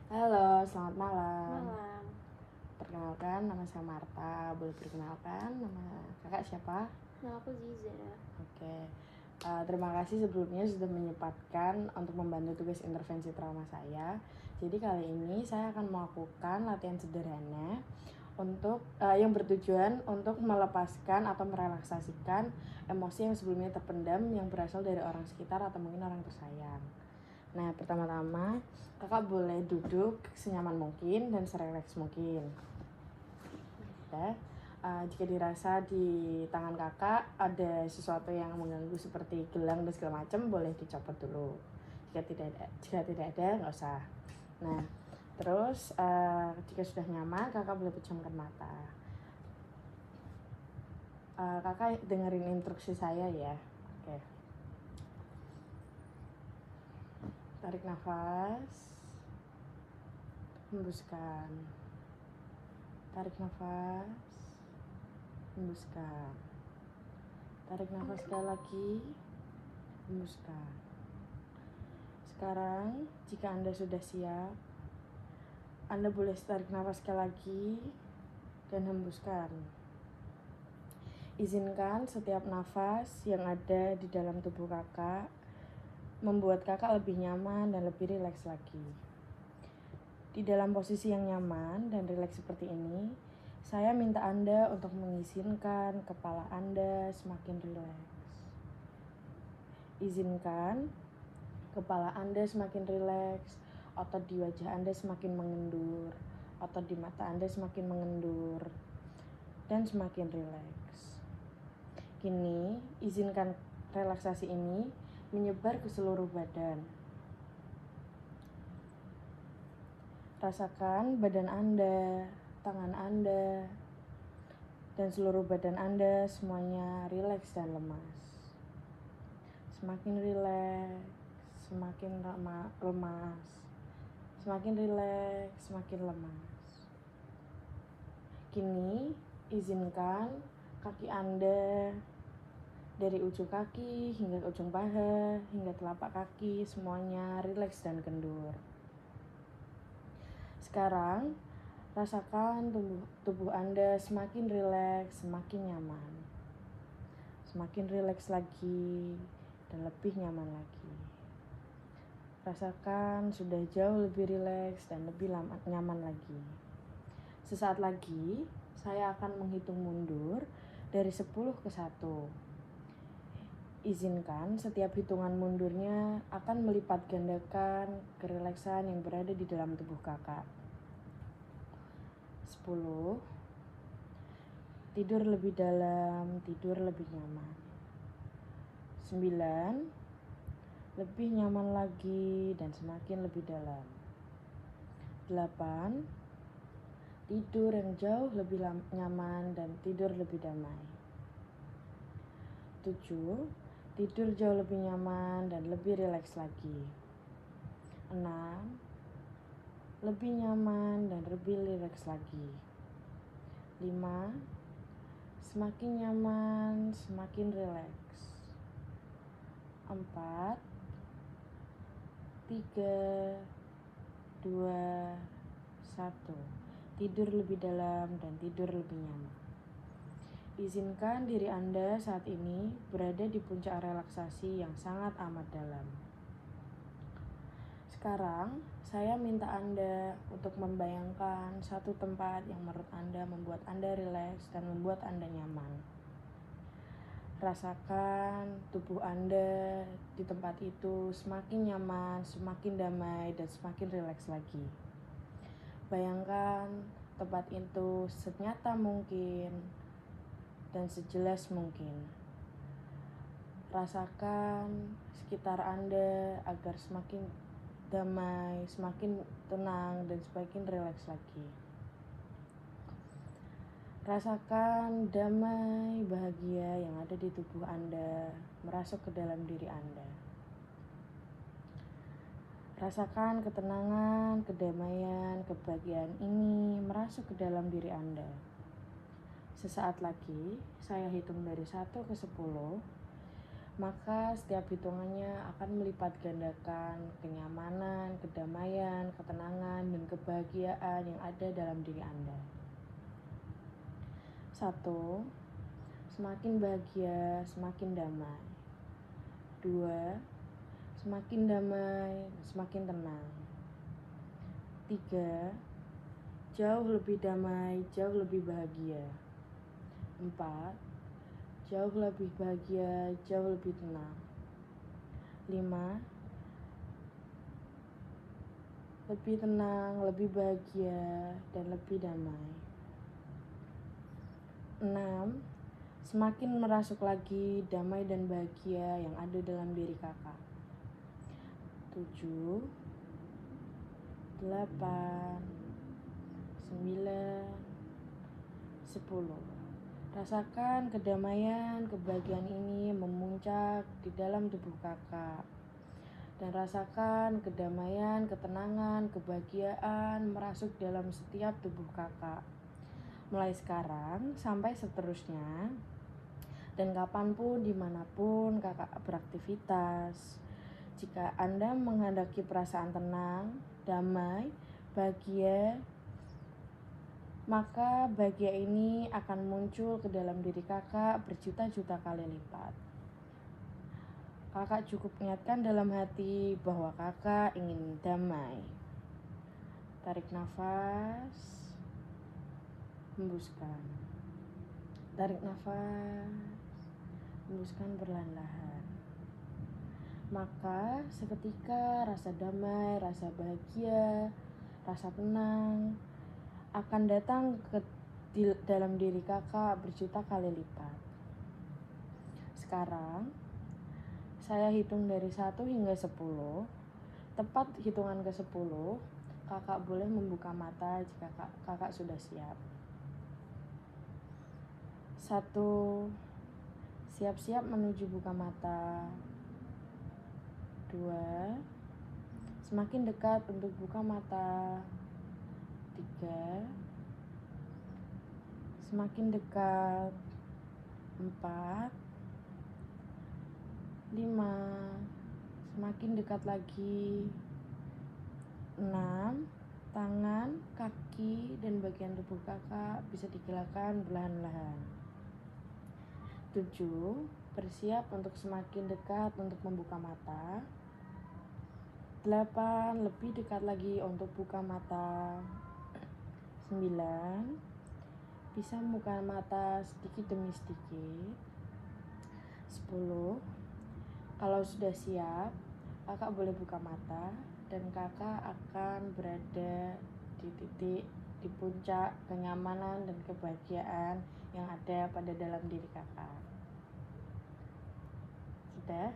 Halo, selamat malam. Malam. Perkenalkan, nama saya Marta. Boleh perkenalkan nama kakak siapa? Nama aku Ziza. Oke. Terima kasih sebelumnya sudah menyempatkan untuk membantu tugas intervensi trauma saya. Jadi kali ini saya akan melakukan latihan sederhana untuk yang bertujuan untuk melepaskan atau merelaksasikan emosi yang sebelumnya terpendam yang berasal dari orang sekitar atau mungkin orang tersayang. Nah, pertama-tama kakak boleh duduk senyaman mungkin dan serileks mungkin. Ya. Jika dirasa di tangan kakak ada sesuatu yang mengganggu seperti gelang dan segala macam, boleh dicopot dulu. Jika tidak ada nggak usah. Nah, terus jika sudah nyaman, kakak boleh pejamkan mata. Kakak dengerin instruksi saya ya. Oke. Tarik nafas, hembuskan. Tarik nafas, hembuskan. Tarik nafas sekali lagi, hembuskan. Sekarang, jika Anda sudah siap, Anda boleh tarik nafas sekali lagi dan hembuskan. Izinkan setiap nafas yang ada di dalam tubuh kakak membuat kakak lebih nyaman dan lebih rileks lagi. Di dalam posisi yang nyaman dan rileks seperti ini, saya minta Anda untuk mengizinkan kepala Anda semakin rileks. Izinkan kepala Anda semakin rileks, otot di wajah Anda semakin mengendur, otot di mata Anda semakin mengendur, dan semakin rileks. Kini, izinkan relaksasi ini menyebar ke seluruh badan. Rasakan badan Anda, tangan Anda, dan seluruh badan Anda semuanya rileks dan lemas. Semakin rileks, semakin lemas. Semakin rileks, semakin lemas. Kini, izinkan kaki Anda dari ujung kaki hingga ujung paha, hingga telapak kaki, semuanya rileks dan kendur. Sekarang, rasakan tubuh Anda semakin rileks, semakin nyaman. Semakin rileks lagi dan lebih nyaman lagi. Rasakan sudah jauh lebih rileks dan lebih nyaman lagi. Sesaat lagi, saya akan menghitung mundur dari 10 ke 1. Izinkan setiap hitungan mundurnya akan melipat gandakan kerileksan yang berada di dalam tubuh kakak. 10. Tidur lebih dalam, tidur lebih nyaman. 9. Lebih nyaman lagi dan semakin lebih dalam. 8. Tidur yang jauh lebih nyaman dan tidur lebih damai. 7. Tidur jauh lebih nyaman dan lebih rileks lagi. 6. Lebih nyaman dan lebih rileks lagi. 5. Semakin nyaman, semakin rileks. 4. 3. 2. 1. Tidur lebih dalam dan tidur lebih nyaman. Izinkan diri Anda saat ini berada di puncak relaksasi yang sangat amat dalam. Sekarang, saya minta Anda untuk membayangkan satu tempat yang menurut Anda membuat Anda rileks dan membuat Anda nyaman. Rasakan tubuh Anda di tempat itu semakin nyaman, semakin damai, dan semakin rileks lagi. Bayangkan tempat itu senyata mungkin dan sejelas mungkin. Rasakan sekitar Anda agar semakin damai, semakin tenang, dan semakin rileks lagi. Rasakan damai, bahagia yang ada di tubuh Anda merasuk ke dalam diri Anda. Rasakan ketenangan, kedamaian, kebahagiaan ini merasuk ke dalam diri Anda. Sesaat lagi, saya hitung dari 1 ke 10, maka setiap hitungannya akan melipat gandakan kenyamanan, kedamaian, ketenangan, dan kebahagiaan yang ada dalam diri Anda. 1. Semakin bahagia, semakin damai. 2. Semakin damai, semakin tenang. 3. Jauh lebih damai, jauh lebih bahagia. 4. Jauh lebih bahagia, jauh lebih tenang. 5. Lebih tenang, lebih bahagia, dan lebih damai. 6. Semakin merasuk lagi damai dan bahagia yang ada dalam diri kakak. 7. 8. 9. 10. Rasakan kedamaian, kebahagiaan ini memuncak di dalam tubuh kakak. Dan rasakan kedamaian, ketenangan, kebahagiaan merasuk dalam setiap tubuh kakak. Mulai sekarang sampai seterusnya, dan kapanpun, dimanapun kakak beraktivitas, jika Anda menghadapi perasaan tenang, damai, bahagia, maka bahagia ini akan muncul ke dalam diri kakak berjuta-juta kali lipat. Kakak cukup ingatkan dalam hati bahwa kakak ingin damai. Tarik nafas, hembuskan. Tarik nafas, hembuskan perlahan-lahan. Maka seketika rasa damai, rasa bahagia, rasa tenang akan datang ke dalam diri kakak berjuta kali lipat. Sekarang saya hitung dari 1 hingga 10. Tepat hitungan ke 10, kakak boleh membuka mata jika kakak sudah siap. 1. Siap-siap menuju buka mata. 2. Semakin dekat untuk buka mata. 3. Semakin dekat. 4. 5. Semakin dekat lagi. 6. Tangan, kaki, dan bagian tubuh kakak bisa digerakkan perlahan-lahan. 7. Bersiap untuk semakin dekat untuk membuka mata. 8. Lebih dekat lagi untuk buka mata. 9. Bisa membuka mata sedikit demi sedikit. 10. Kalau sudah siap, kakak boleh buka mata dan kakak akan berada di titik, di puncak kenyamanan dan kebahagiaan yang ada pada dalam diri kakak. Sudah?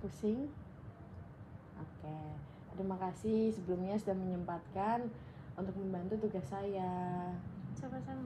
Pusing? Oke. Terima kasih sebelumnya sudah menyempatkan untuk membantu tugas saya. Sama-sama.